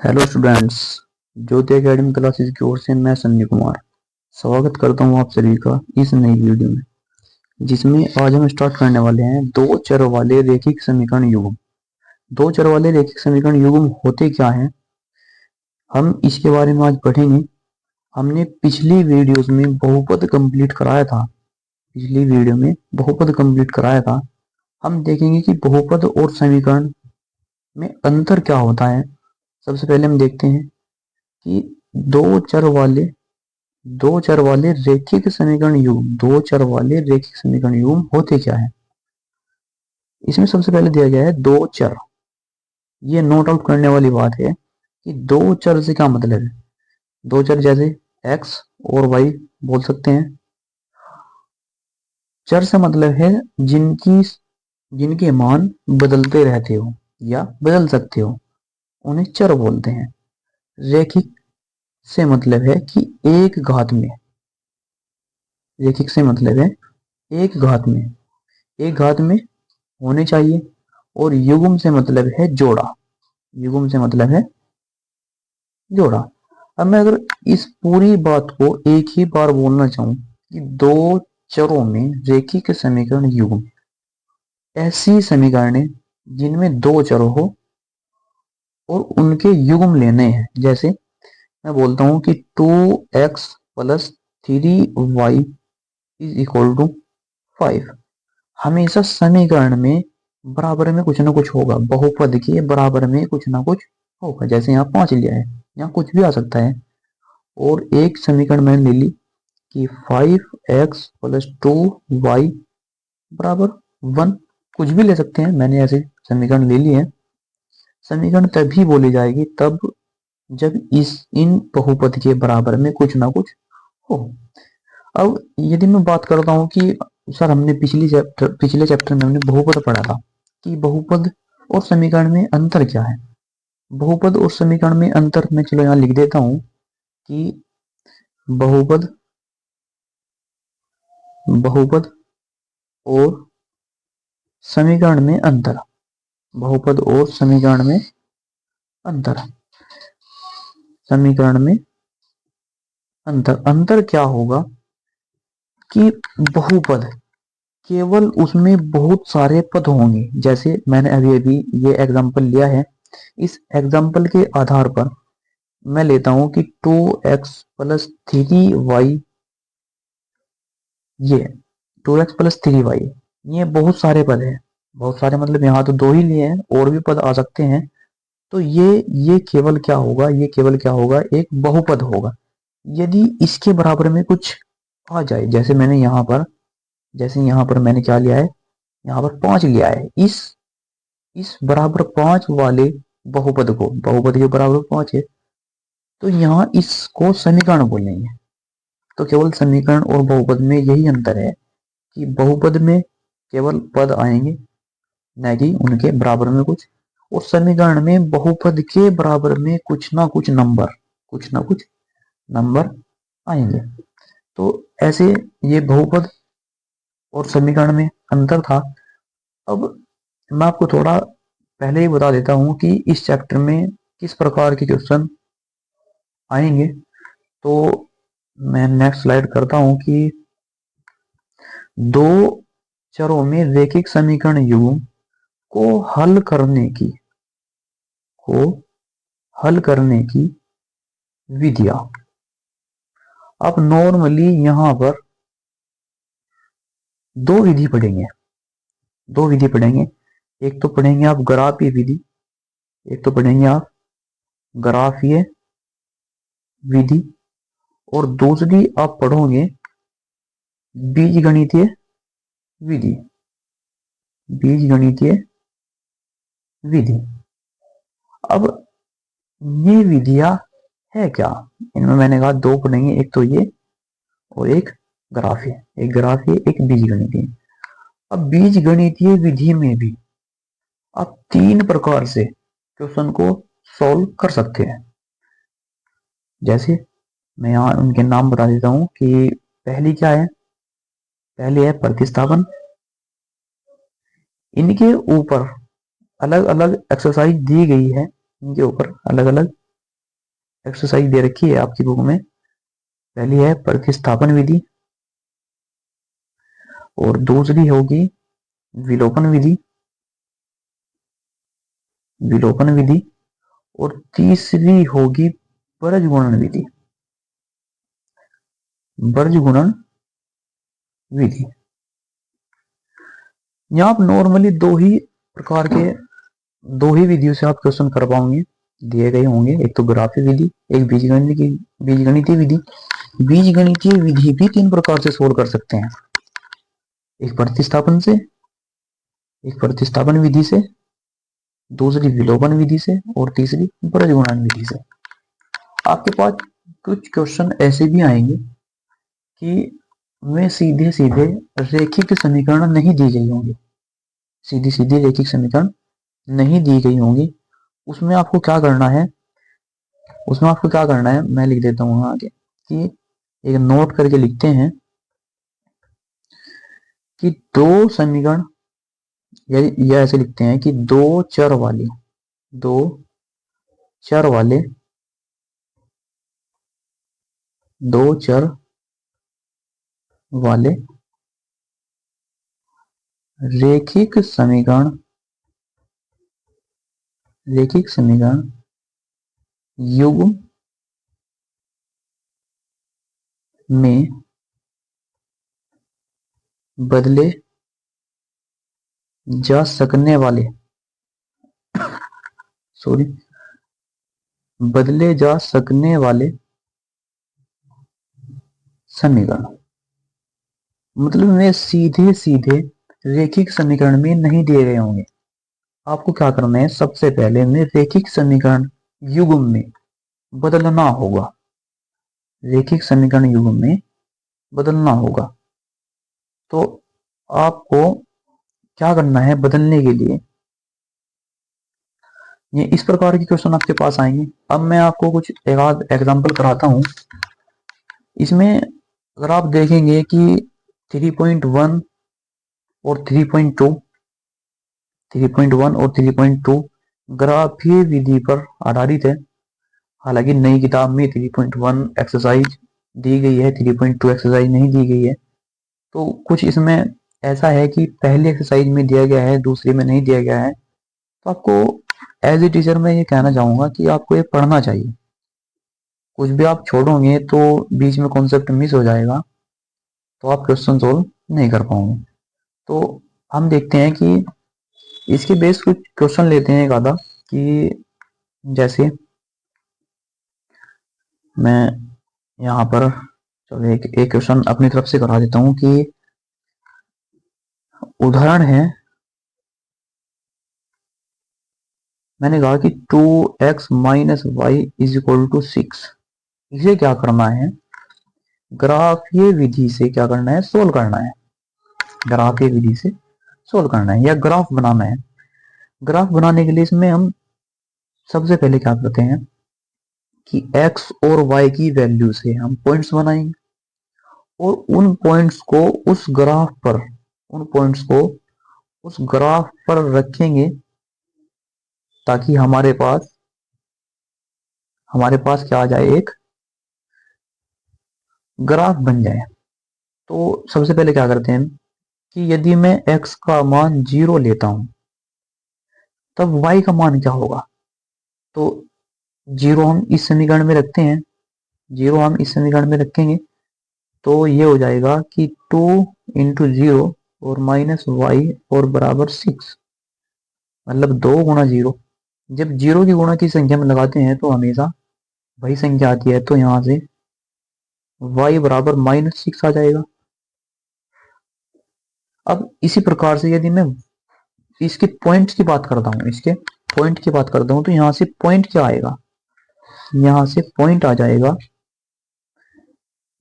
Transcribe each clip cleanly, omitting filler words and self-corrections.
Hello students. Jyoti academy classes की ओर से मैं संजय कुमार स्वागत करता हूं आप सभी का इस नई वीडियो में, जिसमें आज हम स्टार्ट करने वाले हैं दो चर वाले रैखिक समीकरण युग्म। दो चर वाले रैखिक समीकरण युग्म होते क्या हैं, हम इसके बारे में आज पढ़ेंगे। हमने पिछली वीडियोस में बहुपद कंप्लीट कराया था। पिछली वीडियो में बहुपद कंप्लीट कराया था। हम देखेंगे कि बहुपद और समीकरण में अंतर क्या होता है। सबसे पहले हम देखते हैं कि दो चर वाले दो चर वाले रैखिक समीकरण युग्म दो चर वाले रैखिक समीकरण युग्म होते क्या है। इसमें सबसे पहले दिया गया है दो चर। ये नोट आउट करने वाली बात है कि दो चर से क्या मतलब है। दो चर जैसे x और y बोल सकते हैं। चर से मतलब है जिनके मान बदलते रहते हो या बदल सकते हो, उन्हें चर बोलते हैं। रैखिक से मतलब है कि एक घात में रैखिक से मतलब है एक घात में होने चाहिए। और युग्म से मतलब है जोड़ा। युग्म से मतलब है जोड़ा। अब मैं अगर इस पूरी बात को एक ही बार बोलना चाहूं कि दो चरों में रैखिक समीकरण युग्म ऐसी समीकरण है जिनमें दो चर हो और उनके युग्म लेने हैं। जैसे मैं बोलता हूं कि 2x plus 3y is equal to 5। हमेशा समीकरण में बराबर में कुछ ना कुछ होगा, बहुपद के बराबर में कुछ ना कुछ होगा। जैसे यहाँ 5 लिया है, यहाँ कुछ भी आ सकता है। और एक समीकरण मैंने ले ली कि 5x प्लस 2y बराबर 1। कुछ भी ले सकते हैं, मैंने ऐसे समीकरण ले लिए हैं। समीकरण तभी बोली जाएगी तब जब इन बहुपद के बराबर में कुछ ना कुछ हो। अब यदि मैं बात करता हूँ कि सर हमने पिछले चैप्टर में हमने बहुपद पढ़ा था कि बहुपद और समीकरण में अंतर क्या है। बहुपद और समीकरण में अंतर मैं चलो यहाँ लिख देता हूँ कि बहुपद बहुपद और समीकरण में अंतर। बहुपद और समीकरण में अंतर। समीकरण में अंतर क्या होगा कि बहुपद केवल उसमें बहुत सारे पद होंगे। जैसे मैंने अभी अभी ये एग्जांपल लिया है, इस एग्जांपल के आधार पर मैं लेता हूं कि 2x प्लस 3y, ये 2x प्लस 3y ये बहुत सारे पद है। बहुत सारे मतलब यहाँ तो दो ही लिए हैं, और भी पद आ सकते हैं। तो ये केवल क्या होगा, ये केवल क्या होगा, एक बहुपद होगा यदि इसके बराबर में कुछ आ जाए। जैसे यहाँ पर मैंने क्या लिया है, यहाँ पर 5 लिया है। इस बराबर 5 वाले बहुपद को, बहुपद के बराबर 5 है, तो यहाँ इसको समीकरण बोलेंगे। तो केवल समीकरण और बहुपद में यही अंतर है कि बहुपद में केवल पद आएंगे, न कि उनके बराबर में कुछ। और समीकरण में बहुपद के बराबर में कुछ ना कुछ नंबर आएंगे। तो ऐसे ये बहुपद और समीकरण में अंतर था। अब मैं आपको थोड़ा पहले ही बता देता हूं कि इस चैप्टर में किस प्रकार के क्वेश्चन आएंगे। तो मैं नेक्स्ट स्लाइड करता हूं कि दो चरों में रैखिक समीकरण युग्म को हल करने की विधियां। अब नॉर्मली यहां पर दो विधि पढ़ेंगे। एक तो पढ़ेंगे आप ग्राफीय विधि, एक तो पढ़ेंगे आप ग्राफीय विधि, और दूसरी आप पढ़ोगे बीजगणितीय विधि। बीजगणितीय विधि। अब ये विधियां है क्या, इनमें मैंने कहा दो पढ़ेंगे, एक तो ये और एक ग्राफीय एक बीजगणितीय। अब बीजगणितीय विधि में भी आप तीन प्रकार से क्वेश्चन को सॉल्व कर सकते हैं। जैसे मैं यहाँ उनके नाम बता देता हूं कि पहली क्या है, पहली है प्रतिस्थापन। इनके ऊपर अलग अलग एक्सरसाइज दी गई है, इनके ऊपर अलग अलग एक्सरसाइज दे रखी है आपकी बुक में। पहली है प्रतिस्थापन विधि और दूसरी होगी विलोपन विधि, विलोपन विधि, और तीसरी होगी बर्ज गुणन विधि, बर्ज गुणन विधि। यहाँ आप नॉर्मली दो ही विधियों से आप क्वेश्चन कर पाओगे, दिए गए होंगे। एक तो ग्राफी विधि, एक बीजगणितीय विधि। बीजगणितीय विधि भी 3 प्रकार से सोल्व कर सकते हैं, एक प्रतिस्थापन से, एक प्रतिस्थापन विधि से, दूसरी विलोपन विधि से, और तीसरी बर्ज गुणन विधि से। आपके पास कुछ क्वेश्चन ऐसे भी आएंगे कि वे सीधे सीधे रेखिक समीकरण नहीं दी गई होंगी, सीधी सीधी रेखिक समीकरण नहीं दी गई होंगी। उसमें आपको क्या करना है, उसमें आपको क्या करना है मैं लिख देता हूं आगे कि एक नोट करके लिखते हैं कि दो समीकरण, या ऐसे लिखते हैं कि दो चर वाले रेखिक समीकरण युग्म में बदले जा सकने वाले समीकरण, मतलब वे सीधे सीधे रेखिक समीकरण में नहीं दिए गए होंगे। आपको क्या करना है, सबसे पहले में रेखिक समीकरण युग्म में बदलना होगा, रेखिक समीकरण युग्म में बदलना होगा। तो आपको क्या करना है बदलने के लिए, ये इस प्रकार के क्वेश्चन आपके पास आएंगे। अब मैं आपको कुछ एक आध एग्जाम्पल कराता हूं। इसमें अगर आप देखेंगे कि 3.1 और 3.2 और 3.2 ग्राफीय विधि पर आधारित है। हालांकि नई किताब में 3.1 एक्सरसाइज दी गई है, 3.2 एक्सरसाइज नहीं दी गई है। तो कुछ इसमें ऐसा है कि पहली एक्सरसाइज में दिया गया है, दूसरी में नहीं दिया गया है। तो आपको एज ए टीचर मैं ये कहना चाहूंगा कि आपको ये पढ़ना चाहिए। कुछ भी आप छोड़ोगे तो बीच में कॉन्सेप्ट मिस हो जाएगा, तो आप क्वेश्चन सोल्व नहीं कर पाओगे। तो हम देखते हैं कि इसके बेस कुछ क्वेश्चन लेते हैं एक आधा, कि जैसे मैं यहाँ पर चलो एक क्वेश्चन अपनी तरफ से करा देता हूँ कि उदाहरण है, मैंने कहा कि 2x minus y is equal to 6। इसे क्या करना है, ग्राफीय विधि से क्या करना है, सोल्व करना है। ग्राफीय विधि से सोल्व करना है या ग्राफ बनाना है। ग्राफ बनाने के लिए इसमें हम सबसे पहले क्या करते हैं कि x और y की वैल्यू से हम पॉइंट्स बनाएंगे और उन पॉइंट्स को उस ग्राफ पर रखेंगे, ताकि हमारे पास क्या आ जाए, एक ग्राफ बन जाए। तो सबसे पहले क्या करते हैं कि यदि मैं x का मान 0 लेता हूं तब y का मान क्या होगा। तो 0 हम इस समीकरण में रखते हैं, 0 हम इस समीकरण में रखेंगे तो ये हो जाएगा कि 2 इंटू 0 और माइनस वाई और बराबर 6, मतलब 2 गुणा 0। जब 0 की गुणा की संख्या में लगाते हैं तो हमेशा वही संख्या आती है, तो यहां से y बराबर -6 आ जाएगा। अब इसी प्रकार से यदि मैं इसके पॉइंट की बात करता हूं, तो यहां से पॉइंट क्या आएगा, यहां से पॉइंट आ जाएगा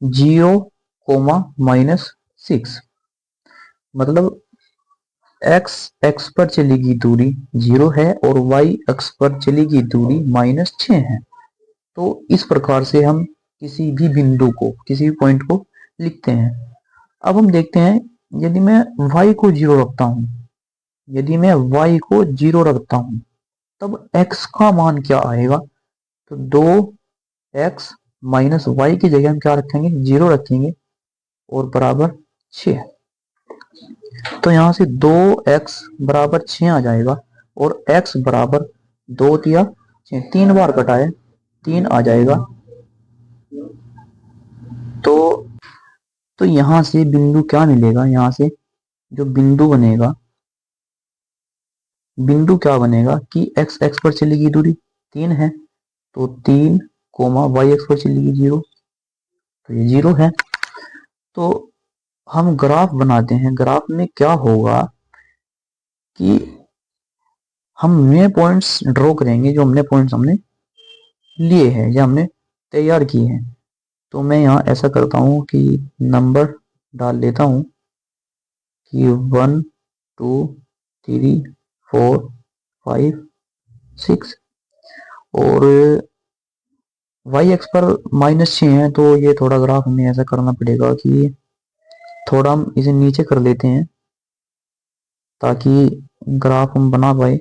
0, -6। मतलब x पर चलेगी दूरी 0 है और y अक्ष पर चलेगी दूरी -6 है। तो इस प्रकार से हम किसी भी बिंदु को, किसी भी पॉइंट को लिखते हैं। अब हम देखते हैं यदि मैं y को 0 रखता हूं, तब x का मान क्या आएगा। तो 2 x माइनस वाई की जगह हम क्या रखेंगे, 0 रखेंगे और बराबर 6। तो यहां से 2x बराबर 6 आ जाएगा और x बराबर 2 या 6, 3 बार कटाए 3 आ जाएगा। तो यहां से बिंदु क्या मिलेगा, यहां से जो बिंदु बनेगा, बिंदु क्या बनेगा कि x x पर चलेगी दूरी 3 है तो 3 कोमा y x पर चलेगी 0, तो ये 0 है। तो हम ग्राफ बनाते हैं, ग्राफ में क्या होगा कि हम वे पॉइंट्स ड्रॉ करेंगे जो हमने पॉइंट्स हमने लिए हैं या हमने तैयार किए हैं। तो मैं यहाँ ऐसा करता हूँ कि नंबर डाल लेता हूँ कि 1 2 3 4 5 6 और वाई एक्स पर -6 है तो ये थोड़ा ग्राफ हमें ऐसा करना पड़ेगा कि थोड़ा हम इसे नीचे कर लेते हैं ताकि ग्राफ हम बना पाए।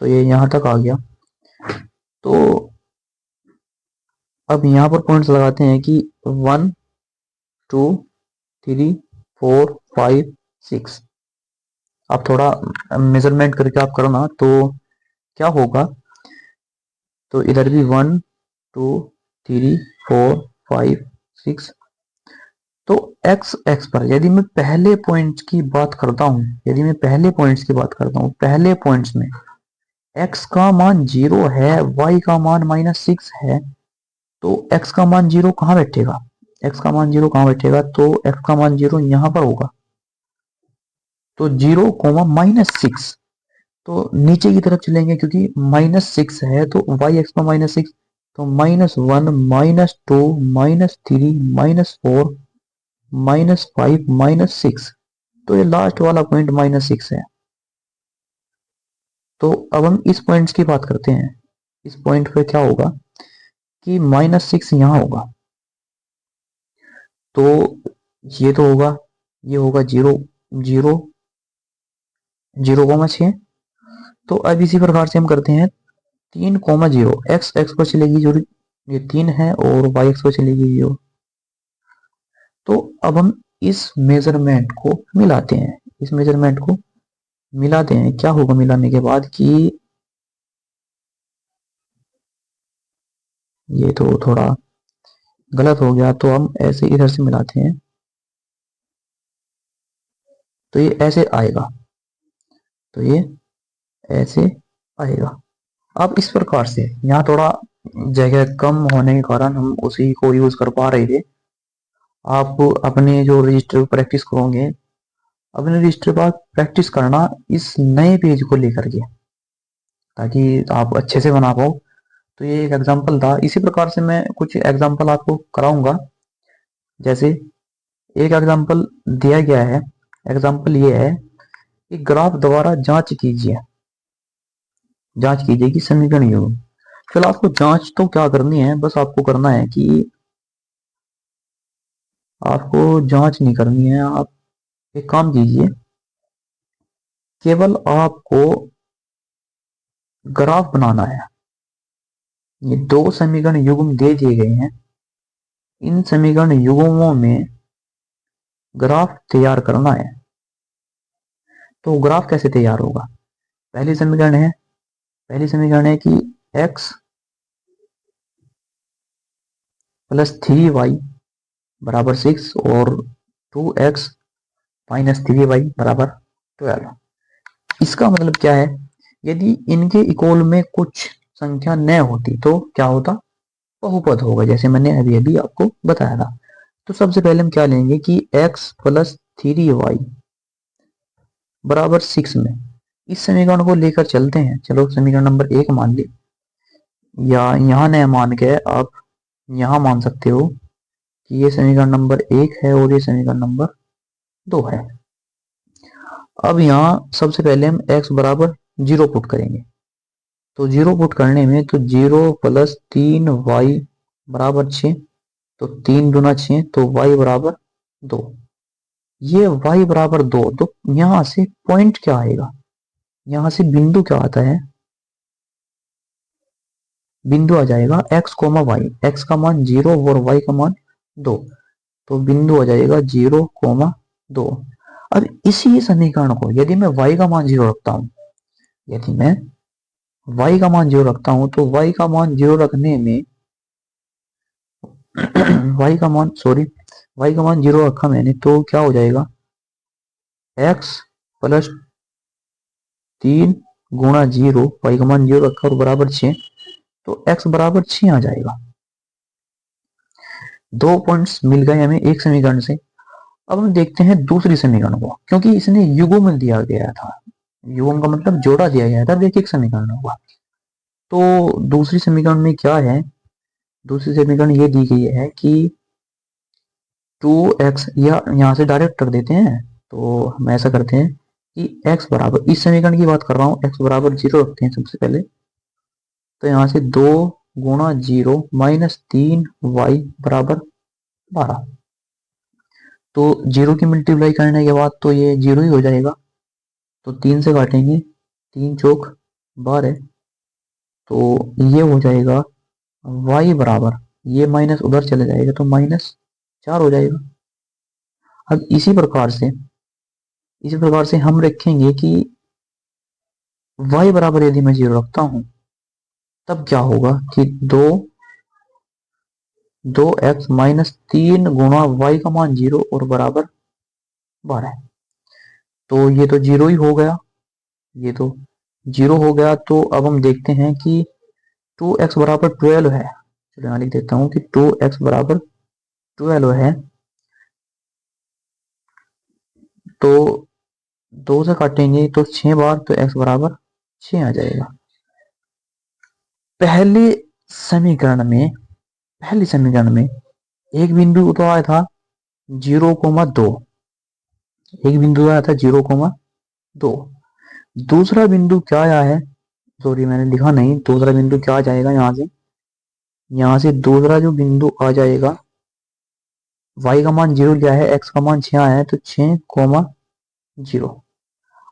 तो ये यहाँ तक आ गया। तो अब यहाँ पर पॉइंट्स लगाते हैं कि 1 2 3 4 5 6। आप थोड़ा मेजरमेंट करके आप करना तो क्या होगा, तो इधर भी 1 2 3 4 5 6। तो x x पर यदि मैं पहले पॉइंट की बात करता हूं, यदि मैं पहले पॉइंट्स की बात करता हूं, पहले पॉइंट्स में x का मान 0 है, y का मान -6 है, तो x का मान 0 कहाँ बैठेगा, x का मान 0 कहाँ बैठेगा, तो x का मान 0 यहां पर होगा। तो 0 -6 तो नीचे की तरफ चलेंगे क्योंकि -6 है तो y x पर -6, तो -1 -2 -3 -4 -5 -6, तो ये लास्ट वाला पॉइंट -6 है। तो अब हम इस पॉइंट्स की बात करते हैं। इस पॉइंट पे क्या होगा कि -6 यहां होगा, तो ये तो होगा, ये होगा 0 0 0,6। तो अब इसी प्रकार से हम करते हैं 3,0 x x पर चलेगी जो ये 3 है और y x पर चलेगी 0। तो अब हम इस मेजरमेंट को मिलाते हैं, इस मेजरमेंट को मिलाते हैं। क्या होगा मिलाने के बाद कि ये तो थोड़ा गलत हो गया, तो हम ऐसे इधर से मिलाते हैं तो ये ऐसे आएगा, तो ये ऐसे आएगा। अब इस प्रकार से यहाँ थोड़ा जगह कम होने के कारण हम उसी को यूज कर पा रहे थे। आप अपने जो रजिस्टर प्रैक्टिस करोगे, अपने रजिस्टर पर प्रैक्टिस करना इस नए पेज को लेकर के, ताकि आप अच्छे से बना पाओ। तो ये एक एग्जांपल था, इसी प्रकार से मैं कुछ एग्जांपल आपको कराऊंगा। जैसे एक एग्जांपल दिया गया है, एग्जांपल ये है कि ग्राफ द्वारा जांच कीजिए, जांच कीजिए कि समीकरण योग। फिलहाल आपको जांच तो क्या करनी है, बस आपको करना है कि आपको जांच नहीं करनी है, आप एक काम कीजिए, केवल आपको ग्राफ बनाना है। ये 2 समीकरण युग्म दे दिए गए हैं, इन समीकरण युग्मों में ग्राफ तैयार करना है। तो ग्राफ कैसे तैयार होगा, पहली समीकरण है, पहली समीकरण है कि x प्लस 3y बराबर 6 और 2x माइनस 3y बराबर 12। इसका मतलब क्या है, यदि इनके इक्वल में कुछ संख्या न होती तो क्या होता, बहुपद होगा, जैसे मैंने अभी अभी आपको बताया था। तो सबसे पहले हम क्या लेंगे कि x प्लस 3y बराबर 6 में इस समीकरण को लेकर चलते हैं। चलो समीकरण नंबर 1 मान ली, या यहाँ न मान के आप यहाँ मान सकते हो कि ये समीकरण नंबर 1 है और ये समीकरण नंबर 2 है। अब यहाँ सबसे पहले हम x बराबर 0 पुट करेंगे, तो 0 पुट करने में तो 0 प्लस 3y बराबर 6, तो 3 दूना 6, तो y बराबर 2। ये y बराबर 2, तो यहां से पॉइंट क्या आएगा, यहां से बिंदु क्या आता है, बिंदु आ जाएगा x कोमा वाई, x का मान 0 और y का मान 2, तो बिंदु आ जाएगा 0,2। अब इसी समीकरण को यदि मैं y का मान 0 रखता हूं, यदि मैं y का मान 0 रखता हूं तो y का मान 0 रखने में y का मान 0 रखा मैंने, तो क्या हो जाएगा x प्लस 3 गुणा 0, y का मान 0 रखा और बराबर 6, तो x बराबर 6 आ जाएगा। 2 पॉइंट्स मिल गए हमें एक समीकरण से। अब हम देखते हैं दूसरी समीकरण को, क्योंकि इसने युग्म दिया गया था, युग्म का मतलब जोड़ा दिया गया था, एक एक समीकरण होगा। तो दूसरी समीकरण में क्या है, दूसरी समीकरण ये दी गई है कि 2x, या यहाँ से डायरेक्ट रख देते हैं, तो हम ऐसा करते हैं कि x बराबर, इस समीकरण की बात कर रहा हूँ, x बराबर 0 रखते हैं सबसे पहले। तो यहाँ से 2 गुणा 0 माइनस 3y बराबर 12। तो 0 की मल्टीप्लाई करने के बाद तो ये 0 ही हो जाएगा, तो 3 से काटेंगे, 3 चौक 12, तो ये हो जाएगा y बराबर, ये माइनस उधर चले जाएगा तो -4 हो जाएगा। अब इसी प्रकार से हम रखेंगे कि y बराबर यदि मैं 0 रखता हूं तब क्या होगा कि 2x माइनस 3 गुणा y का मान 0 और बराबर 12, तो ये तो 0 ही हो गया, ये तो 0 हो गया। तो अब हम देखते हैं कि 2x बराबर 12 है, चलो यहाँ लिख देता हूँ कि 2x बराबर 12 है, तो 2 से काटेंगे तो 6 बार, तो x बराबर 6 आ जाएगा। पहली समीकरण में एक बिंदु तो आया था 0,2, एक बिंदु आया था 0,2। दूसरा बिंदु क्या आया है, सॉरी मैंने लिखा नहीं, दूसरा बिंदु क्या आ जाएगा, यहाँ से दूसरा जो बिंदु आ जाएगा, y का मान 0 लिया है, x का मान 6 आया है, तो 6,0।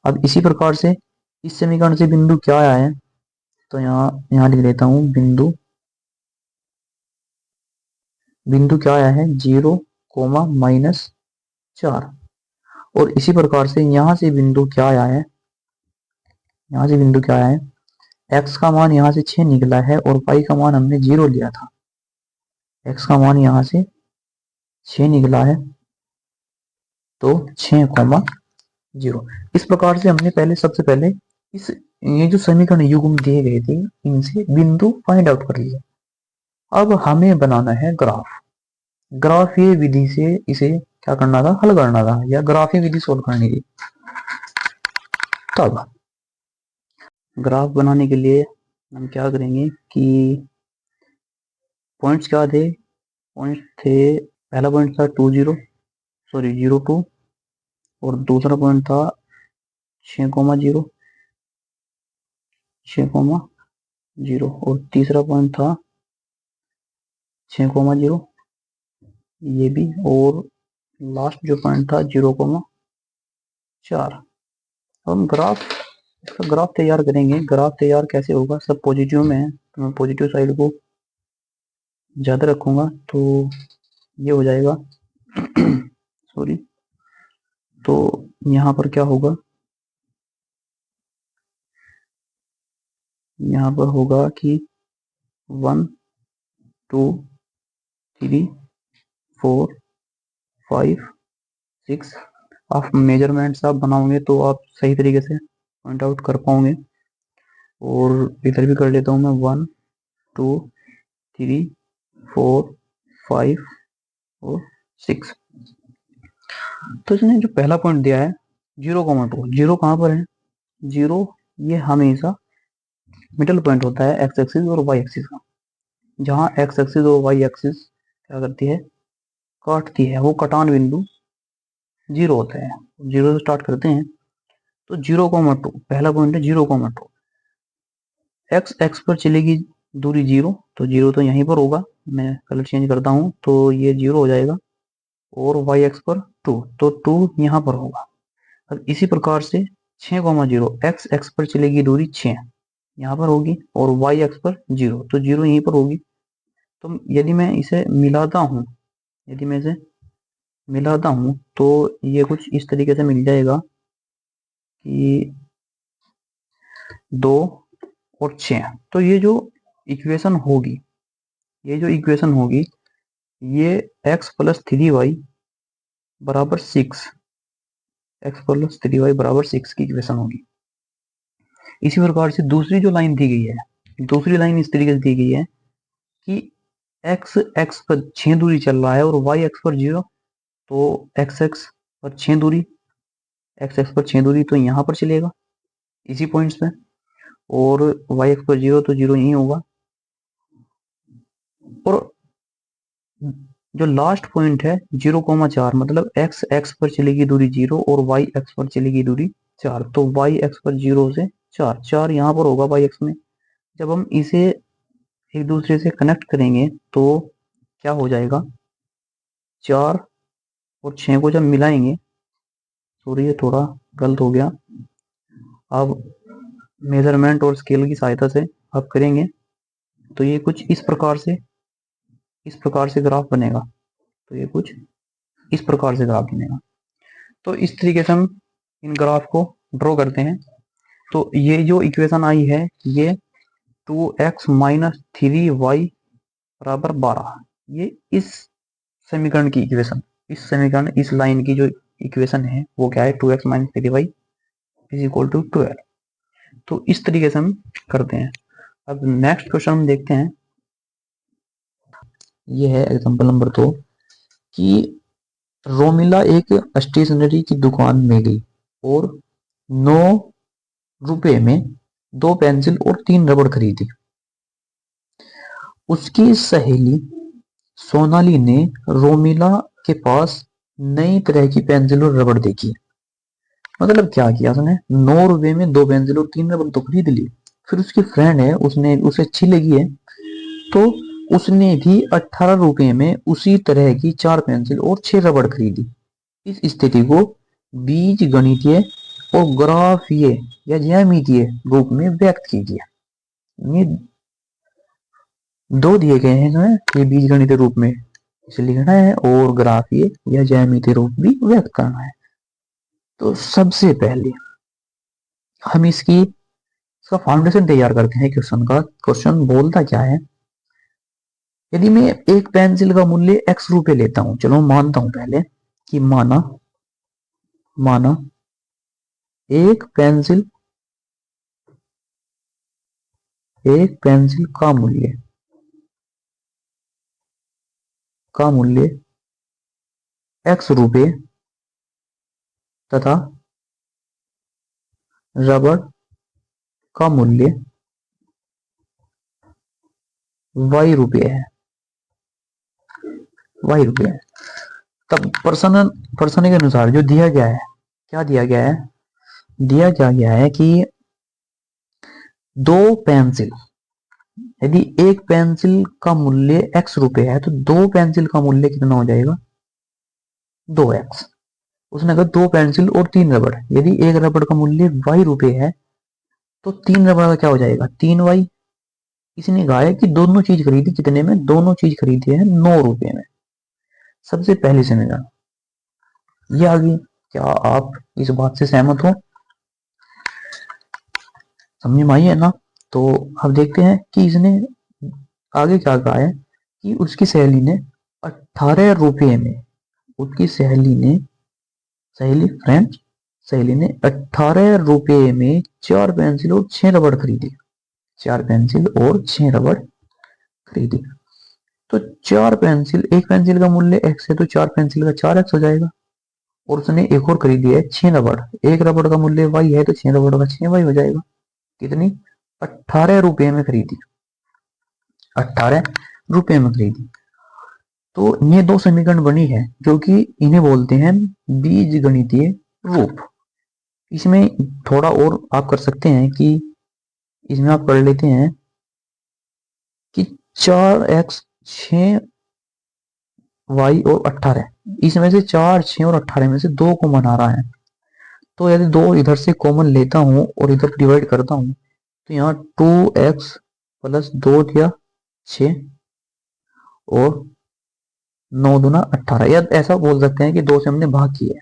अब इसी प्रकार से इस समीकरण से बिंदु क्या आया है, तो यहाँ लिख देता हूँ, बिंदु क्या आया है 0,-4। और इसी प्रकार से यहाँ से बिंदु क्या आया है, x का मान यहाँ से 6 निकला है और y का मान हमने 0 लिया था, x का मान यहाँ से 6 निकला है, तो 6,0। इस प्रकार से हमने सबसे पहले ये जो समीकरण युग्म दिए गए थे इनसे बिंदु फाइंड आउट कर लिया। अब हमें बनाना है ग्राफ ये विधि से इसे क्या करना था, हल करना था, या ग्राफ ये विधि सोल्व करनी थी। तब ग्राफ बनाने के लिए हम क्या करेंगे कि पॉइंट्स क्या थे, पहला पॉइंट था 0,2 और दूसरा पॉइंट था 6,0 और तीसरा पॉइंट था 6,0 ये भी, और लास्ट जो पॉइंट था 0,4। हम इसका ग्राफ तैयार करेंगे। ग्राफ तैयार कैसे होगा, सब पॉजिटिव में है तो मैं पॉजिटिव साइड को ज़्यादा रखूंगा, तो ये हो जाएगा सॉरी, तो यहाँ पर क्या होगा, यहाँ पर होगा कि 1 2 3 4 5 6। आप मेजरमेंट्स आप बनाओगे तो आप सही तरीके से पॉइंट आउट कर पाओगे। और इधर भी कर लेता हूँ मैं 1 2 3 4 5 और 6। तो इसने जो पहला पॉइंट दिया है 0,2, 0 कहाँ पर है, 0 ये हमेशा मिडल पॉइंट होता है एक्स एक्सिस और वाई एक्सिस का, जहाँ एक्स एक्सिस और वाई एक्सिस क्या करती है, काटती है, वो कटान बिंदु 0 होता है। 0 से स्टार्ट करते हैं, तो 0,2 पहला पॉइंट है, 0,2 एक्स पर चलेगी दूरी 0, तो 0 तो यहीं पर होगा, मैं कलर चेंज करता हूँ तो ये 0 हो जाएगा, और वाई एक्स पर 2, तो 2 यहाँ पर होगा। अब इसी प्रकार से 6,0 एक्स पर चलेगी दूरी 6, यहाँ पर होगी और वाई एक्स पर 0, तो 0 यहीं पर होगी। तो यदि मैं इसे मिलाता हूँ, यदि मैं इसे मिलाता हूँ तो ये कुछ इस तरीके से मिल जाएगा कि 2 और 6। तो ये जो इक्वेशन होगी, ये जो इक्वेशन होगी, ये x प्लस 3y बराबर 6, x प्लस 3y बराबर 6 की इक्वेशन होगी। इसी प्रकार से दूसरी जो लाइन दी गई है, दूसरी लाइन इस तरीके से दी गई है कि x पर 6 दूरी चल रहा है और y x पर 0, तो x पर 6 दूरी, x पर 6 दूरी तो यहाँ पर चलेगा इसी पॉइंट्स पे, और y x पर 0 तो 0 यही होगा। और जो लास्ट पॉइंट है 0,4, मतलब x पर चलेगी दूरी 0 और y x पर चलेगी दूरी 4, तो y x पर 0 से 4 यहाँ पर होगा y x में। जब हम इसे एक दूसरे से कनेक्ट करेंगे तो क्या हो जाएगा, 4 और 6 को जब मिलाएंगे, सॉरी ये थोड़ा गलत हो गया, अब मेजरमेंट और स्केल की सहायता से आप करेंगे तो ये कुछ इस प्रकार से ग्राफ बनेगा। तो ये कुछ इस प्रकार से ग्राफ बनेगा। तो इस तरीके से हम इन ग्राफ को ड्रॉ करते हैं। तो ये जो इक्वेशन आई है, ये 2x माइनस 3y बराबर 12, ये इस समीकरण की इक्वेशन, इस समीकरण, इस लाइन की जो इक्वेशन है वो क्या है, 2x minus 3y is equal to 12। तो इस तरीके से हम करते हैं। अब नेक्स्ट क्वेश्चन हम देखते हैं, ये है एग्जांपल नंबर 2 कि रोमिला एक स्टेशनरी की दुकान में गई और 9 रुपए में 2 पेंसिल और 3 रबड़ खरीदी। उसकी सहेली सोनाली ने रोमिला के पास नई तरह की पेंसिल और रबड़ देखी। मतलब क्या किया उसने, 9 रुपए में 2 पेंसिल और 3 रबड़ तो खरीद ली। फिर उसकी फ्रेंड है, उसने उसे अच्छी लगी है, तो उसने भी 18 रुपए में उसी तरह की 4 पेंसिल और 6 रबड़ खरीदी। इस स्थिति को बीज गणितीय और ग्राफीय या ज्यामितीय रूप में व्यक्त कीजिए। ये दो दिए गए हैं जो है, ये बीज गणितीय रूप में इसे लिखना है और ग्राफीय या ज्यामितीय रूप भी व्यक्त करना है। तो सबसे पहले हम इसका फाउंडेशन तैयार करते हैं क्वेश्चन का। क्वेश्चन बोलता क्या है, यदि मैं एक पेंसिल का मूल्य x रुपए लेता हूं, चलो मानता हूं पहले कि माना एक पेंसिल का मूल्य x रुपए तथा रबड़ का मूल्य y रुपए है, तब प्रश्न के अनुसार जो दिया गया है, क्या दिया गया है, दिया क्या गया है कि 2 पेंसिल, यदि एक पेंसिल का मूल्य x रुपए है तो 2 पेंसिल का मूल्य कितना हो जाएगा, 2x। उसने कहा 2 पेंसिल और 3 रबड़, यदि एक रबड़ का मूल्य y रुपए है तो 3 रबड़ का क्या हो जाएगा, 3y। इसने कहा है कि दोनों चीज खरीदी, कितने में, दोनों चीज खरीदी है 9 रुपए में। सबसे पहले समीकरण ये आ गई। क्या आप इस बात से सहमत हो, समझ में आई है ना। तो अब देखते हैं कि इसने आगे क्या कहा है कि उसकी सहेली ने 18 रुपए में, उसकी सहेली ने 18 रुपए में 4 पेंसिल और 6 रबड़ खरीदी, 4 पेंसिल और 6 रबड़ खरीदी। तो 4 पेंसिल, एक पेंसिल का मूल्य x है तो 4 पेंसिल का 4x हो जाएगा, और उसने एक और खरीदी है 6 रबड़, एक रबड़ का मूल्य y है तो 6 रबड़ का 6y हो जाएगा। कितनी, 18 रुपए में खरीदी, 18 रुपए में खरीदी। तो ये 2 समीकरण बनी है जो कि इन्हें बोलते हैं बीज गणितीय रूप। इसमें थोड़ा और आप कर सकते हैं कि इसमें आप कर लेते हैं कि 4x 6y और 18, इसमें से 4, 6 और 18 में से 2 कॉमन आ रहा है। तो यदि 2 इधर से कॉमन लेता हूं और इधर डिवाइड करता हूं तो यहाँ 2x प्लस 2 दिया 6 और 9 दूना 18, या ऐसा बोल सकते हैं कि 2 से हमने भाग किया है।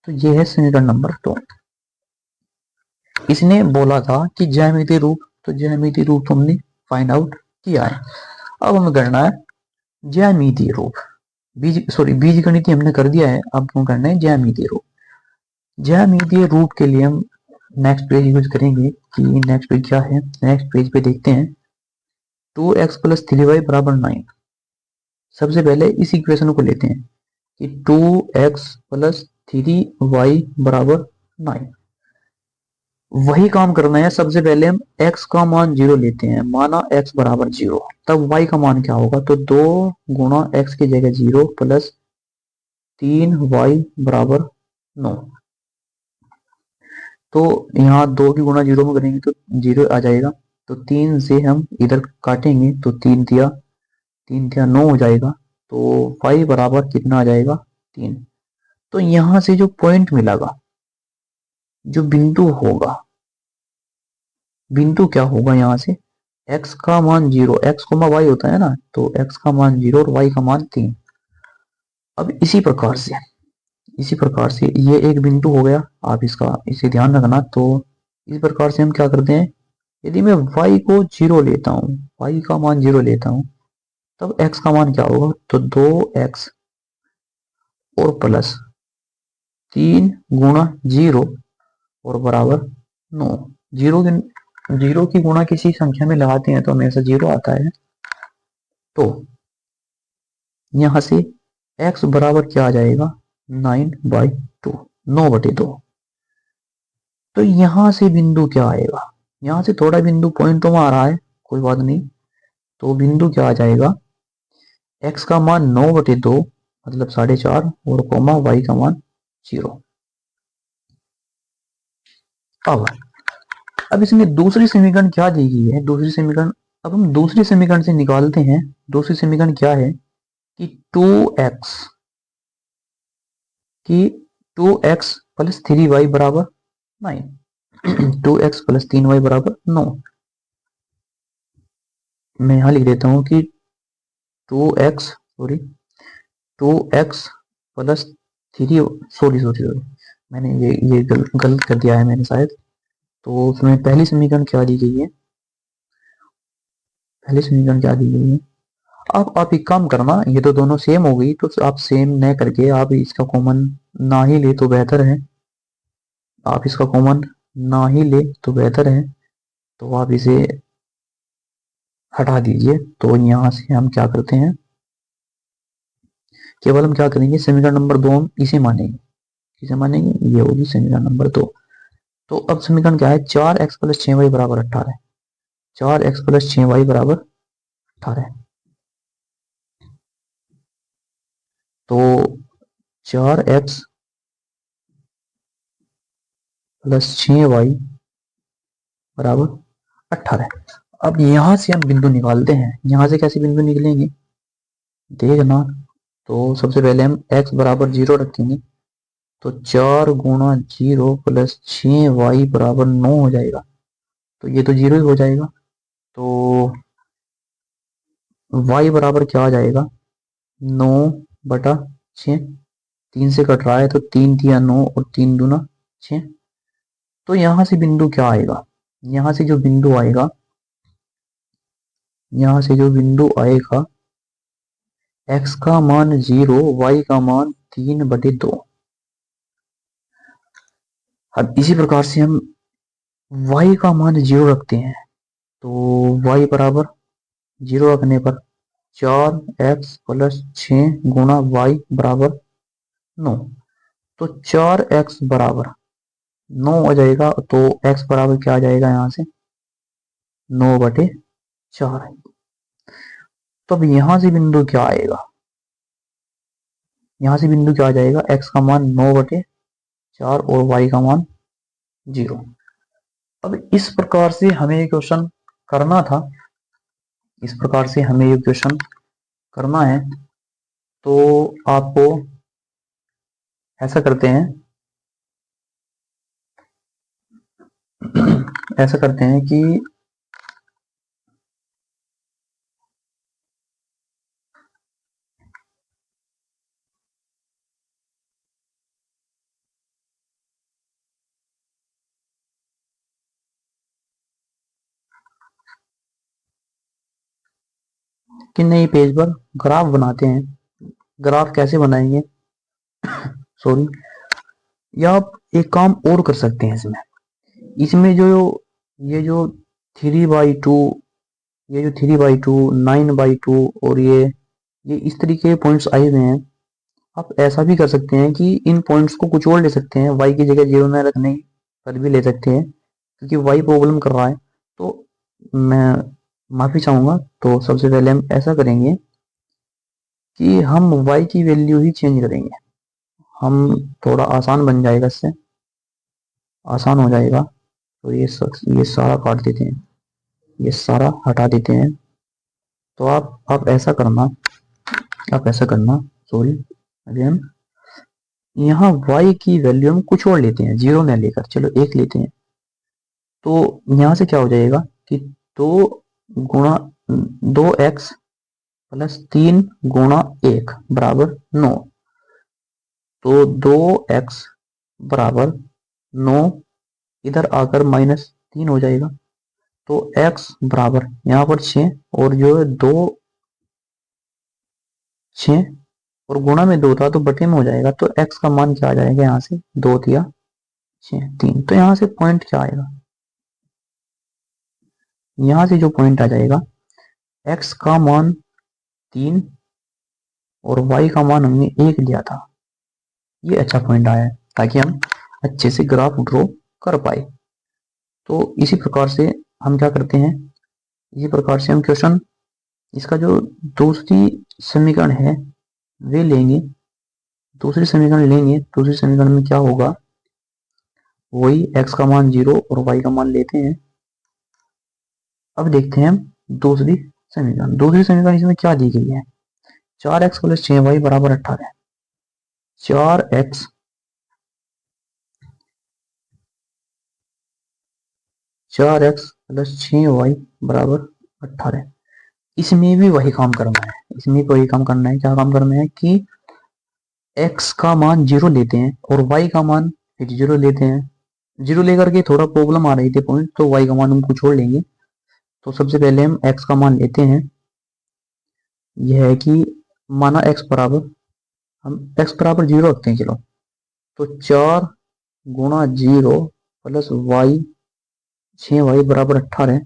तो ये है समीकरण नंबर 2। इसने बोला था कि ज्यामितीय रूप, तो ज्यामितीय रूप तो हमने फाइंड आउट किया है। अब हमें करना है ज्यामितीय रूप। बीजगणितीय हमने कर दिया है, अब हम करना है ज्यामितीय रूप। ज्यामितीय रूप के लिए हम नेक्स्ट पेज यूज करेंगे कि नेक्स्ट पेज क्या है। नेक्स्ट पेज पे देखते हैं 2x प्लस 3y बराबर 9। सबसे पहले इस इक्वेशन को लेते हैं कि 2x प्लस 3y बराबर 9। वही काम करना है। सबसे पहले हम x का मान 0 लेते हैं, माना x बराबर 0, तब y का मान क्या होगा, तो 2 गुणा x की जगह 0 प्लस 3y बराबर 9। तो यहाँ 2 की गुणा 0 में करेंगे तो 0 आ जाएगा। तो 3 से हम इधर काटेंगे तो 3 9 हो जाएगा। तो y बराबर कितना आ जाएगा 3। तो यहां से जो पॉइंट मिलेगा, जो बिंदु होगा, बिंदु क्या होगा, यहां से x का मान 0, x, y होता है ना, तो x का मान 0 और y का मान 3। अब इसी प्रकार से ये एक बिंदु हो गया, आप इसे ध्यान रखना। तो इस प्रकार से हम क्या करते हैं, यदि मैं y को 0 लेता हूं, y का मान 0 लेता हूं, तब x का मान क्या होगा, तो 2x और प्लस 3 गुणा 0 और बराबर 9। जीरो की गुणा किसी संख्या में लगाते हैं तो हमेशा 0 आता है। तो यहां से x बराबर क्या आ जाएगा 9/2, 9/2। तो यहां से बिंदु क्या आएगा, यहां से थोड़ा बिंदु पॉइंटों में आ रहा है, कोई बात नहीं। तो बिंदु क्या आ जाएगा, x का मान 9/2 मतलब 4.5 और कोमा y का मान 0। अब इसमें दूसरी समीकरण क्या दी गई है, दूसरी समीकरण, अब हम दूसरी समीकरण से निकालते हैं। दूसरी समीकरण क्या है कि 2x की 2x प्लस 3y बराबर 9। 2x प्लस 3y बराबर 9। मैं यहां लिख देता हूं कि 2x प्लस 3, सॉरी मैंने ये गलत कर दिया है मैंने शायद। तो उसमें पहली समीकरण क्या दी गई है, पहली समीकरण क्या दी गई है, अब आप एक काम करना, ये तो दोनों सेम हो गई, तो आप सेम न करके आप इसका कॉमन ना ही ले तो बेहतर है। आप इसका कॉमन ना ही ले तो बेहतर है। तो आप इसे हटा दीजिए। तो यहां से हम क्या करते हैं, केवल हम क्या करेंगे, समीकरण नंबर 2 हम इसे मानेंगे। किसे मानेंगे, ये होगी समीकरण नंबर 2। तो अब समीकरण क्या है, 4x प्लस 6y बराबर 18। 4x प्लस 6y बराबर 18। तो 4x प्लस 6y बराबर 18। अब यहां से हम बिंदु निकालते हैं। यहां से कैसे बिंदु निकलेंगे देखना। तो सबसे पहले हम x बराबर 0 रखेंगे। तो 4 गुणा 0 प्लस 6y बराबर 9 हो जाएगा। तो ये तो 0 ही हो जाएगा। तो y बराबर क्या आ जाएगा 9/6। 3 से कट रहा है तो 3 तिया 9 और 3 दूना 6। तो यहां से बिंदु क्या आएगा, यहां से जो बिंदु आएगा, यहां से जो बिंदु आएगा, x का मान 0, y का मान 3/2। अब इसी प्रकार से हम y का मान 0 रखते हैं। तो y बराबर 0 रखने पर 4x प्लस 6 गुणा y बराबर 9। तो 4x बराबर 9 हो जाएगा। तो x बराबर क्या आ जाएगा यहां से 9/4। तो अब यहां से बिंदु क्या आएगा, यहां से बिंदु क्या आ जाएगा, x का मान 9/4 और y का मान 0। अब इस प्रकार से हमें ये क्वेश्चन करना था, इस प्रकार से हमें ये क्वेश्चन करना है। तो आपको ऐसा करते हैं ऐसा करते हैं कि नए पेज पर ग्राफ बनाते हैं। ग्राफ कैसे बनाएंगे, सॉरी, या आप एक काम और कर सकते हैं इसमें। इसमें जो ये जो 3/2, ये जो 3/2, 9/2 और ये इस तरीके के पॉइंट्स आए हुए हैं। आप ऐसा भी कर सकते हैं कि इन पॉइंट्स को कुछ और ले सकते हैं, y की जगह 0 में रखने पर भी ले सकते हैं, क्योंकि y प्रॉब्लम कर रहा है। तो मैं माफी चाहूंगा। तो सबसे पहले हम ऐसा करेंगे कि हम y की वैल्यू ही चेंज करेंगे। हम थोड़ा आसान बन जाएगा, इससे आसान हो जाएगा। तो ये सारा काट देते हैं, ये सारा हटा देते हैं। तो आप ऐसा करना, सॉरी अगेन, यहाँ y की वैल्यू हम कुछ और लेते हैं, 0 में लेकर, चलो 1 लेते हैं। तो यहाँ से क्या हो जाएगा कि 2x प्लस 3 गुणा 1 बराबर 9। तो 2x बराबर 9, इधर आकर -3 हो जाएगा। तो x बराबर यहाँ पर 6, और जो है 2 6 और गुणा में 2 था तो बटे में हो जाएगा। तो x का मान क्या आ जाएगा, यहाँ से 2 दिया 6 3। तो यहाँ से पॉइंट क्या आएगा, यहाँ से जो पॉइंट आ जाएगा, x का मान 3 और y का मान हमने 1 लिया था। ये अच्छा पॉइंट आया है, ताकि हम अच्छे से ग्राफ ड्रॉ कर पाए। तो इसी प्रकार से हम क्या करते हैं, इसी प्रकार से हम क्वेश्चन, इसका जो दूसरी समीकरण है वे लेंगे, दूसरी समीकरण लेंगे। दूसरी समीकरण में क्या होगा, वही x का मान 0 और y का मान लेते हैं। अब देखते हैं हम दूसरी समीकरण। दूसरी समीकरण इसमें क्या दी गई है, 4x प्लस 6y बराबर 18। 4x प्लस 6y बराबर 18। इसमें भी वही काम करना है, इसमें भी वही काम करना है। क्या काम करना है कि x का मान 0 लेते हैं और y का मान फिर 0 लेते हैं। 0 लेकर के थोड़ा प्रॉब्लम आ रही थी पॉइंट, तो y का मान हम कुछ और लेंगे। तो सबसे पहले हम x का मान लेते हैं। यह है कि माना x बराबर, हम x बराबर 0 रखते हैं, चलो। तो 4 गुणा 0 प्लस y, 6y बराबर 18।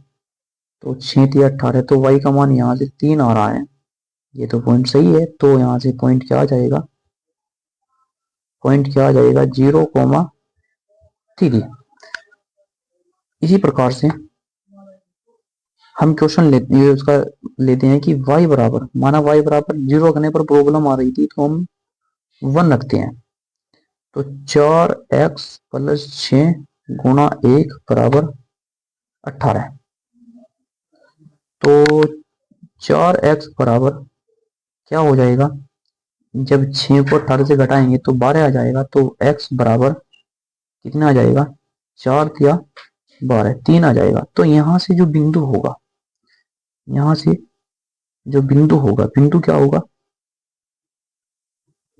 तो 6 3 18, तो y का मान यहाँ से 3 आ रहा है। ये तो पॉइंट सही है। तो यहाँ से पॉइंट क्या आ जाएगा, 0,3। इसी प्रकार से हम क्वेश्चन लेते उसका लेते हैं कि y बराबर, माना y बराबर 0 रखने पर प्रॉब्लम आ रही थी, तो हम 1 रखते हैं। तो 4x प्लस 6 गुणा 1 बराबर 18। तो 4x बराबर क्या हो जाएगा, जब 6 को 18 से घटाएंगे तो 12 आ जाएगा। तो x बराबर कितना आ जाएगा, 4 या 12, 3 आ जाएगा। तो यहाँ से जो बिंदु होगा, यहाँ से जो बिंदु होगा, बिंदु क्या होगा,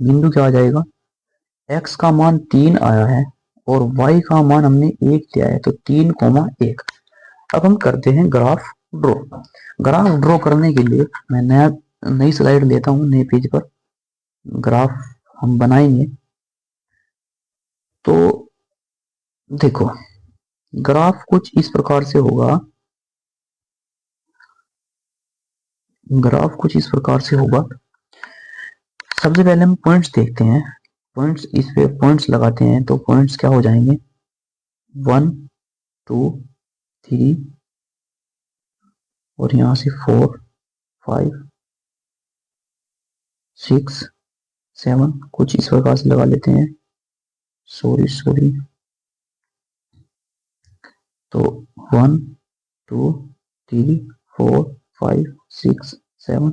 बिंदु क्या आ जाएगा, x का मान 3 आया है और y का मान हमने 1 लिया है, तो 3,1। अब हम करते हैं ग्राफ ड्रॉ। ग्राफ ड्रॉ करने के लिए मैं नई स्लाइड लेता हूँ, नए पेज पर ग्राफ हम बनाएंगे। तो देखो, ग्राफ कुछ इस प्रकार से होगा, ग्राफ कुछ इस प्रकार से होगा। सबसे पहले हम पॉइंट्स देखते हैं, पॉइंट्स, इस पे पॉइंट्स लगाते हैं। तो पॉइंट्स क्या हो जाएंगे, 1 2 3 और यहां से 4 5 6 7, कुछ इस प्रकार से लगा लेते हैं। सॉरी, तो 1 2 3 4 5 6 7,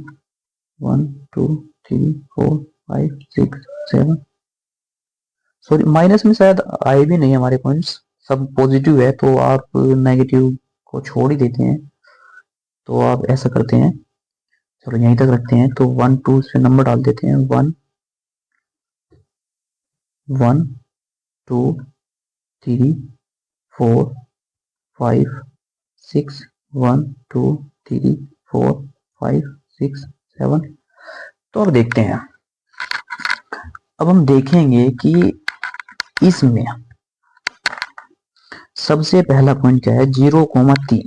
1 2 3 4 5 6 7। सॉरी, माइनस में शायद आए भी नहीं हमारे पॉइंट्स, सब पॉजिटिव है तो आप नेगेटिव को छोड़ ही देते हैं। तो आप ऐसा करते हैं, चलो यहीं तक रखते हैं। तो 1 2 से नंबर डाल देते हैं, 1 1 2 3 4 5 6 1 2 3 4 5 6 7। तो अब देखते हैं, अब हम देखेंगे कि इसमें सबसे पहला पॉइंट क्या है, 0,3।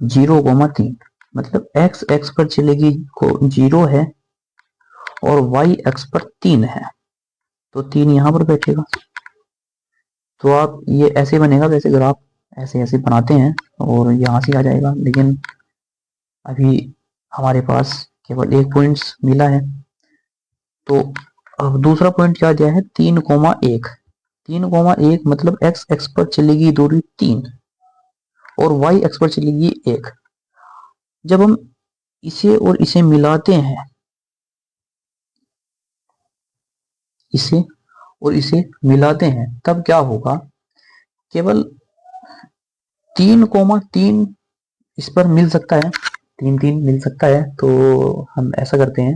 0,3 मतलब x एक्स पर चलेगी 0 है और y एक्स पर 3 है, तो 3 यहां पर बैठेगा। तो आप ये ऐसे बनेगा, वैसे ग्राफ ऐसे ऐसे बनाते हैं और यहां से आ जाएगा, लेकिन अभी हमारे पास केवल एक पॉइंट्स मिला है। तो अब दूसरा पॉइंट क्या दिया है, 3,1। 3,1 मतलब x एक्स पर चलेगी दूरी 3 और y एक्स पर चलेगी 1। जब हम इसे और इसे मिलाते हैं, इसे और इसे मिलाते हैं, तब क्या होगा, केवल 3,3 इस पर मिल सकता है, 3 3 मिल सकता है। तो हम ऐसा करते हैं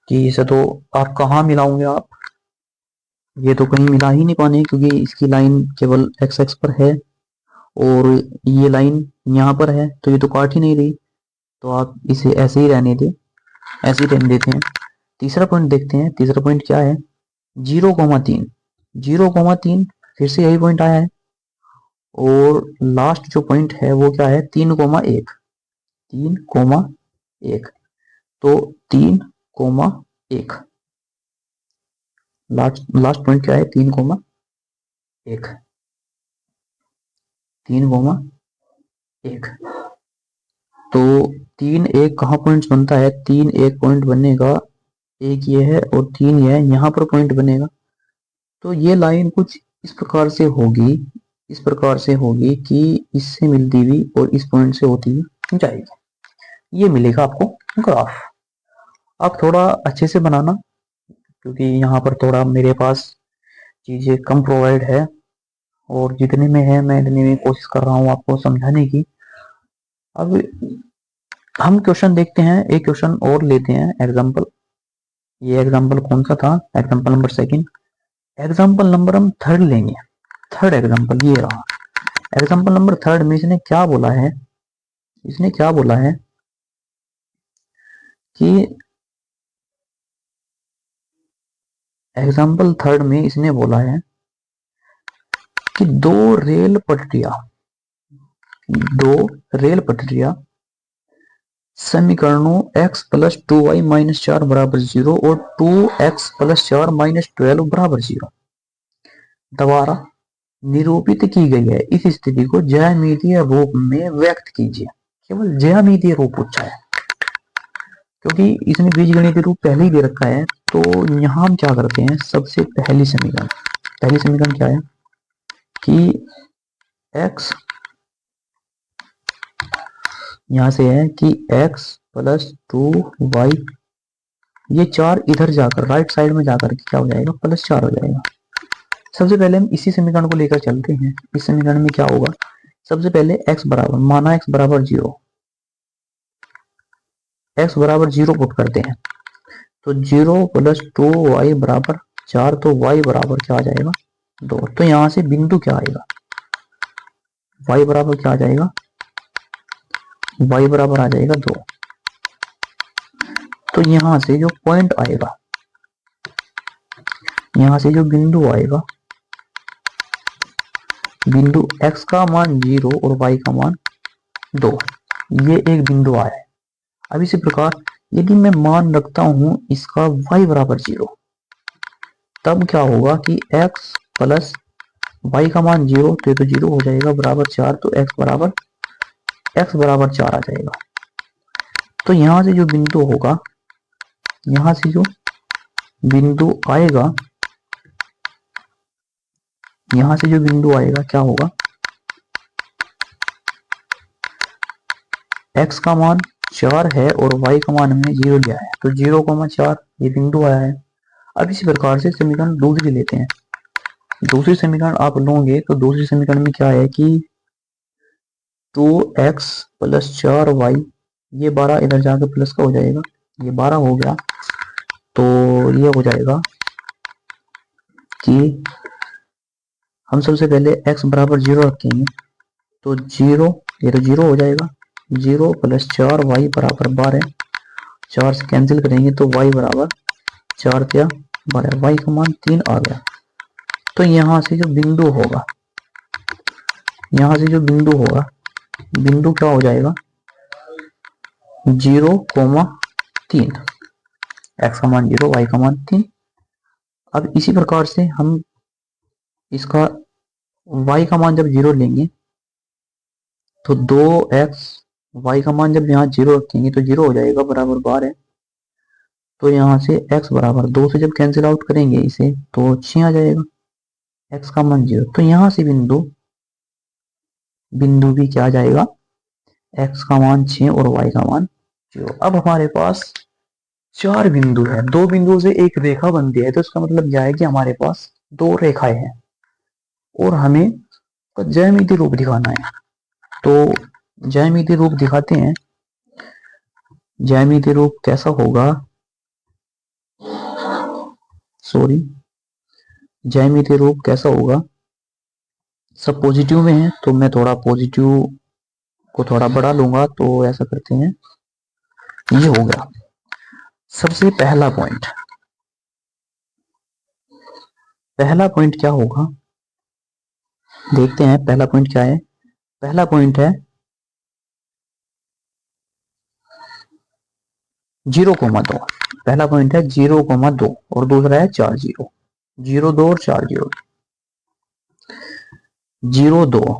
कि इसे तो आप कहाँ मिलाओगे, आप ये तो कहीं मिला ही नहीं पाने, क्योंकि इसकी लाइन केवल एक्स एक्स पर है और ये लाइन यहाँ पर है, तो ये तो काट ही नहीं रही। तो आप इसे ऐसे ही रहने दें, ऐसे ही रहने देते हैं। तीसरा पॉइंट देखते हैं, तीसरा पॉइंट क्या है, 0,3। 0,3 फिर से यही पॉइंट आया है। और लास्ट जो पॉइंट है वो क्या है, 3,1। 3,1 तो 3,1 लास्ट पॉइंट क्या है, 3,1। 3,1 तो 3,1 कहाँ पॉइंट बनता है, 3,1 पॉइंट बनेगा, एक ये है और 3 ये है, यहाँ पर पॉइंट बनेगा। तो ये लाइन कुछ इस प्रकार से होगी, इस प्रकार से होगी कि इससे मिलती हुई और इस पॉइंट से होती हुई जाएगी। ये मिलेगा आपको ग्राफ। आप थोड़ा अच्छे से बनाना, क्योंकि यहाँ पर थोड़ा मेरे पास चीजें कम प्रोवाइड है और जितने में है मैं इतने में कोशिश कर रहा हूँ आपको समझाने की। अब हम क्वेश्चन देखते हैं, एक क्वेश्चन और लेते हैं एग्जांपल। ये एग्जांपल कौन सा था, example number second. Example number हम थर्ड लेंगे, थर्ड एग्जांपल ये रहा। एग्जांपल नंबर थर्ड में इसने क्या बोला है, इसने क्या बोला है कि एग्जांपल थर्ड में इसने बोला है कि दो रेल पटरियां समीकरणों x प्लस 2y माइनस 4 बराबर 0 और 2x प्लस 4 माइनस 12 बराबर 0 द्वारा निरूपित की गई है। इस स्थिति को ज्यामितीय रूप में व्यक्त कीजिए। केवल ज्यामितीय रूप पूछा है, क्योंकि इसमें बीजगणितीय रूप पहले ही दे रखा है। तो यहां हम क्या करते हैं, सबसे पहली समीकरण क्या है कि x, यहां से है कि x प्लस 2y, ये 4 इधर जाकर राइट साइड में जाकर के क्या हो जाएगा, प्लस 4 हो जाएगा। सबसे पहले हम इसी समीकरण को लेकर चलते हैं। इस समीकरण में क्या होगा, सबसे पहले x बराबर, माना x बराबर 0, x बराबर 0 पुट करते हैं। तो 0 प्लस 2y बराबर 4, तो y बराबर क्या आ जाएगा, 2। तो यहां से बिंदु क्या आएगा, y बराबर क्या आ जाएगा, y बराबर आ जाएगा 2। तो यहां से जो पॉइंट आएगा, यहां से जो बिंदु आएगा, बिंदु x का मान 0 और y का मान 2, ये एक बिंदु आया है। अब इसी प्रकार यदि मैं मान रखता हूं इसका y बराबर 0, तब क्या होगा कि x प्लस y का मान 0, तो ये तो 0 हो जाएगा, बराबर 4, तो x बराबर 4 आ जाएगा। तो यहां से जो बिंदु होगा, यहां से जो बिंदु आएगा, यहां से जो बिंदु आएगा क्या होगा, x का मान 4 है और y का मान हमने 0 लिया है, तो 0,4 ये बिंदु आया है। अब इसी प्रकार से समीकरण दूसरी लेते हैं। दूसरी समीकरण आप लोगे तो दूसरी समीकरण में क्या है कि 2x प्लस 4y, ये 12 इधर जाकर प्लस का हो जाएगा, ये 12 हो गया। तो ये हो जाएगा कि हम सबसे पहले x बराबर 0 रखेंगे, तो 0, ये तो 0 हो जाएगा। 0 प्लस 4y बराबर 12, 4 से कैंसिल करेंगे तो y बराबर 4 क्या 12, y का मान 3 आ गया। तो यहाँ से जो बिंदु होगा, यहाँ से जो बिंदु होगा, बिंदु क्या हो जाएगा 0,3, x का मान 0, y का मान 3। अब इसी प्रकार से हम इसका y का मान जब 0 लेंगे तो 2x, y का मान जब यहाँ 0 रखेंगे तो 0 हो जाएगा बराबर 12। तो यहाँ से x बराबर 2 से जब कैंसिल आउट करेंगे इसे तो 6 आ जाएगा, x का मान 0। तो यहाँ से बिंदु भी क्या आ जाएगा, x का मान 6 और y का मान 0। अब हमारे पास 4 बिंदु है, 2 बिंदुओं से एक रेखा बनती है, तो इसका मतलब यह है कि हमारे पास 2 रेखाएं हैं और हमें ज्यामितीय रूप दिखाना है। तो ज्यामितीय रूप दिखाते हैं। ज्यामितीय रूप कैसा होगा, ज्यामितीय रूप कैसा होगा, सब पॉजिटिव में है तो मैं थोड़ा पॉजिटिव को थोड़ा बढ़ा लूंगा। तो ऐसा करते हैं, ये हो गया सबसे पहला पॉइंट। पहला पॉइंट क्या होगा देखते हैं, पहला पॉइंट क्या है। पहला पॉइंट है 0,2, पहला पॉइंट है 0,2 और दूसरा है 4 0, 0,2 और 4 0, 0,2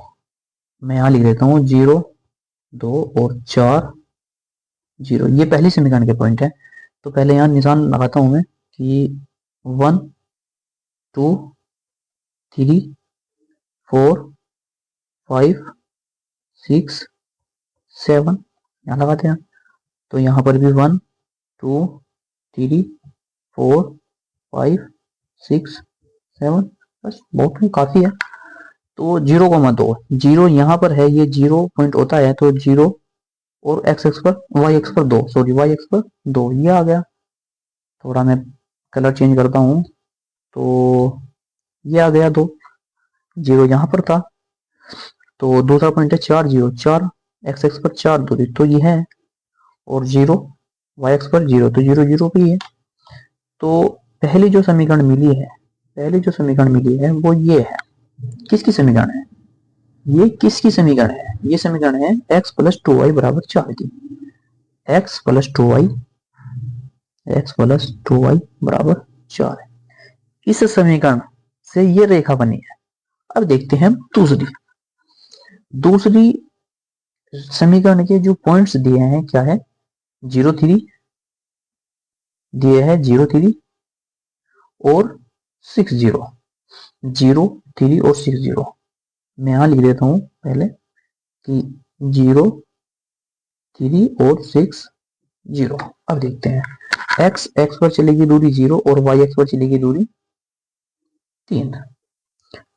मैं यहां लिख देता हूं, 0,2 और 4 0, ये पहली समीकरण के पॉइंट है। तो पहले यहां निशान लगाता हूं मैं कि 1 2 3 4 5 6 7 यहां लगाते हैं। तो यहां पर भी 1 2 3 4 5 6 7, बस बहुत ही काफी है। तो 0,2, 0 यहाँ पर है, ये 0 पॉइंट होता है तो 0 और x एक्स पर y एक्स पर 2, सॉरी y एक्स पर 2, ये आ गया। थोड़ा मैं कलर चेंज करता हूँ तो ये आ गया 2, 0 यहाँ पर था। तो दूसरा पॉइंट है 4 0, 4 x एक्स पर 4 दूरी, तो ये है, और 0 y एक्स पर 0, तो 0 0 भी है। तो पहली जो समीकरण मिली है, पहली जो समीकरण मिली है वो ये है। किसकी समीकरण है ये, किसकी समीकरण है, ये समीकरण है x प्लस 2y बराबर 4 की। x plus 2y, x plus 2y बराबर 4 है। इस समीकरण से ये रेखा बनी है। अब देखते हैं दूसरी, दूसरी समीकरण के जो पॉइंट्स दिए हैं क्या है, 0,3 दिए है, 0,3 और 6 0, 0 3 और 6 0। मैं यहां लिख देता हूं पहले कि 0 3 और 6 0। अब देखते हैं, x x पर चलेगी दूरी 0 और y x पर चलेगी दूरी 3,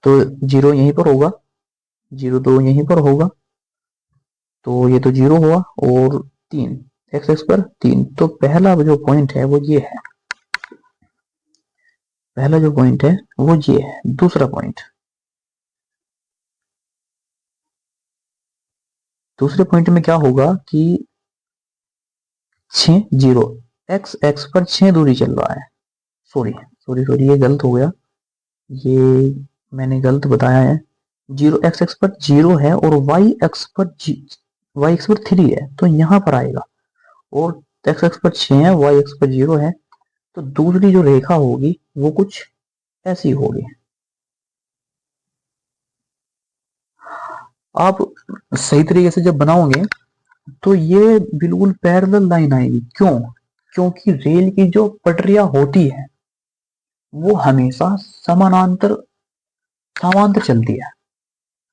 तो 0 यहीं पर होगा, 0 तो यहीं पर होगा, तो ये तो 0 हुआ, और 3 x x पर 3। तो पहला जो पॉइंट है वो ये है, पहला जो पॉइंट है वो ये है। दूसरा पॉइंट, दूसरे पॉइंट में क्या होगा कि 6 0, x x पर 6 दूरी चल रहा है, सॉरी सॉरी सॉरी ये गलत हो गया, ये मैंने गलत बताया है। 0 x x पर 0 है और y x पर 3 है, तो यहां पर आएगा, और x x पर 6 है, y x पर 0 है। तो दूसरी जो रेखा होगी वो कुछ ऐसी होगी। आप सही तरीके से जब बनाओगे तो ये बिल्कुल पैरेलल लाइन आएगी। क्यों? क्योंकि रेल की जो पटरियां होती है वो हमेशा समानांतर समांतर चलती है,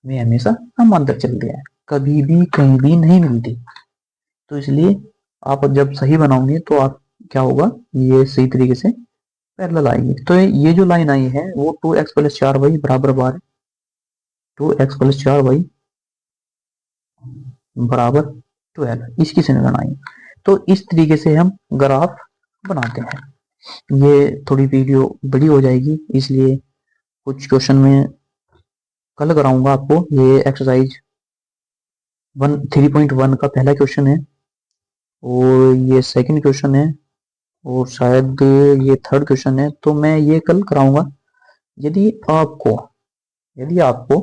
वे हमेशा समांतर चलती है, कभी भी कहीं भी नहीं मिलती। तो इसलिए आप जब सही बनाओगे तो आप क्या होगा, ये सही तरीके से पैरेलल आएगी। तो ये जो लाइन आई है वो 2x प्लस 4y बराबर बार 2x प्लस 4y बराबर 12, इसकी समीकरण आई। तो इस तरीके से हम ग्राफ बनाते हैं। ये थोड़ी वीडियो बड़ी हो जाएगी, इसलिए कुछ क्वेश्चन में कल कराऊंगा आपको। ये एक्सरसाइज 3.1 का पहला क्वेश्चन है और ये सेकंड क्वेश्चन है और शायद ये थर्ड क्वेश्चन है। तो मैं ये कल कराऊंगा। यदि आपको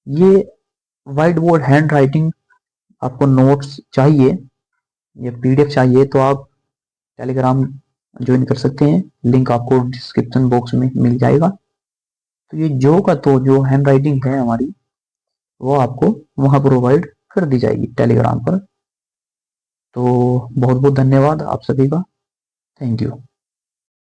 ये व्हाइट बोर्ड हैंड राइटिंग आपको नोट्स चाहिए या पीडीएफ चाहिए तो आप टेलीग्राम ज्वाइन कर सकते हैं, लिंक आपको डिस्क्रिप्शन बॉक्स में मिल जाएगा। तो ये जो हैंड राइटिंग है हमारी वो आपको वहां प्रोवाइड कर दी जाएगी टेलीग्राम पर। तो बहुत बहुत धन्यवाद आप सभी का। Thank you.